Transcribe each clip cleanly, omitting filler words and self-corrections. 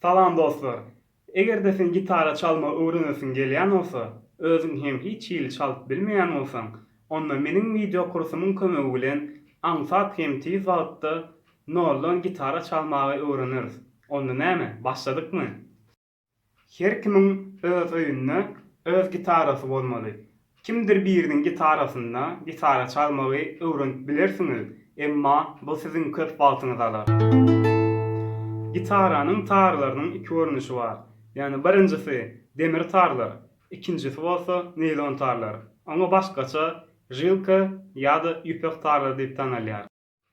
Salam dostlar. Eger de sen gitara çalma öwrenesin gelýän bolsa, özüň hem hiç ýyl çalyp bilmeýän bolsaň, onda meniň video kursumyň kömegi bilen ansat hem tiz wagtda noldan gitara çalmagy öwreniriz. Onda näme? Başladykmy? Her kimiň öz öýünde öz gitarasy bolmaly. Kimdir biriniň gitarasynda gitara çalmagy öwrenip bilersiňiz, emma bu siziň köp wagtyňyzy alar. Gitaranyň tarlarynyň iki görnüşi bar. Yani birincisi demir tarlar, ikincisi bolsa naylon tarlar. Ama başgaça jilka ýa-da ýüpek tarlar diýip tanalýar.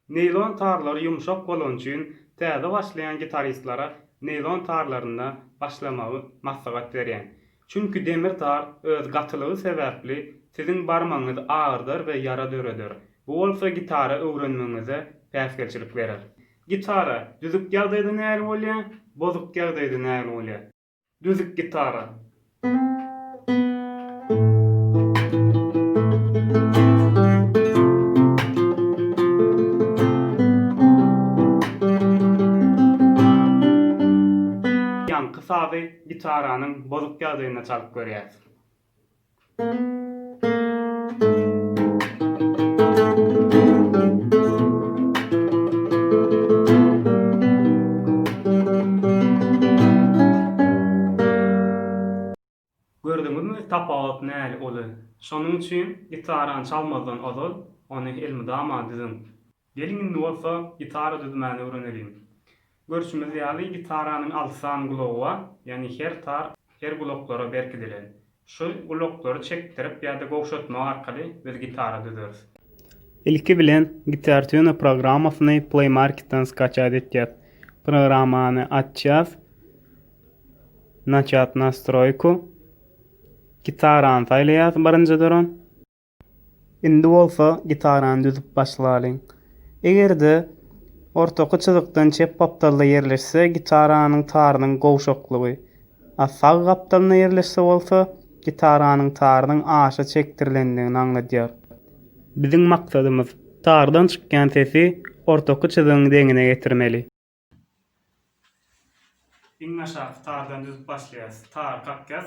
Naylon tarlar ýumşak bolan üçin täze başlayan gitaristlara naylon tarlarynda başlamagy maslahat berýän. Çünkü demir tar öz gatylygy sebäpli siziň barmagyňyzy ağırdyr we ýara döredir. Bu bolsa gitara öwrenmeňize täsirçilik berer. Gitara düzük ýagdaýda näme bolýar, bozuk ýagdaýda näme bolýar? Düzük gitara. Ýa-ni kysady gitaranyň bozuk ýagdaýynda çalyp görýär. Gördüňizmi tapawut näli oly? Şonuň üçin gitarany çalmazdan ozal, ony elmi dama düzün. Gelin indi bolsa gitara düzmäni öwrenelim. Görüşimiz ýaly gitaranyň alsan gulagy, ýani her tar her gulaklary berkidilen. Şu gulaklary çekdirip ýa-da gowşatma arkaly biz gitara düzeriz. Ilki bilen Gitar Tuner programasyny Play Marketdan skaçat etýär. Programmany açýas. Начать настройку. Gitaran saylaýas birinji dören. Indi bolsa gitaran düzüp başlalyň. Egerde ortaky çyzykdan çep gapdalda ýerleşse gitaranyň tarynyň gowşaklygy, asag gapdalda ýerleşse bolsa gitaranyň tarynyň aşa çekdirilendigini aňladýar. Biziň maksadymyz tardan çykýan sesi ortaky çyzygyň deňine getirmeli. Iň aşağı tardan düzüp başlaýas. Tar kakýas.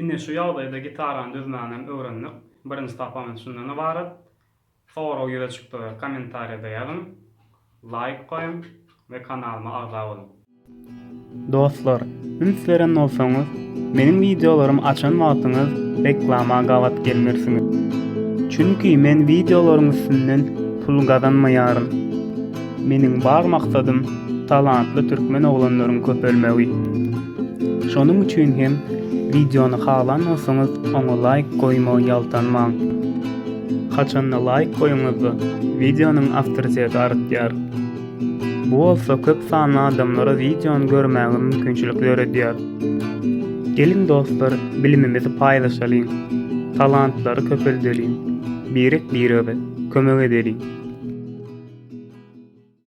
Indi şu ýagdaýda gitarany düzmäni öwrendik. Birinji tapamyz şundan ibaret. Soraw ýere çykdy, kommentariýada ýazyn, like goýun we kanalyma agza bolun. Dostlar, üns beren bolsaňyz, meniň videolarym açan wagtyňyz reklama gawat gelmersiňiz. Çünki men videolaryň üstünden pul gazanmaýarym. Meniň bar maksadym talantly türkmen oglanlaryň köpelmegi. Şonuň üçin hem videonu halan olsanız ona like koymagy ýaltanmaň. Haçanda like koyuňyzdy videonun awtoriteti artýar. Bu bolsa köp sanly adamlara videonu görmäge mümkinçilik berýär. Gelin dostlar, bilimimizi paýlaşalyň, talantlary köpeldirýin, birek birege kömek edeliň.